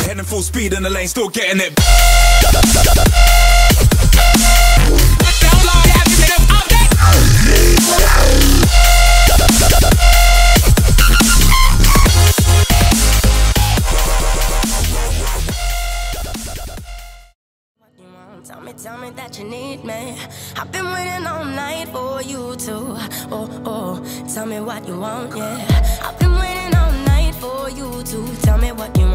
heading full speed in the lane, still getting it. Tell me that you need me. I've been waiting all night for you to. Tell me what you want, yeah. I've been waiting all night for you to tell me what you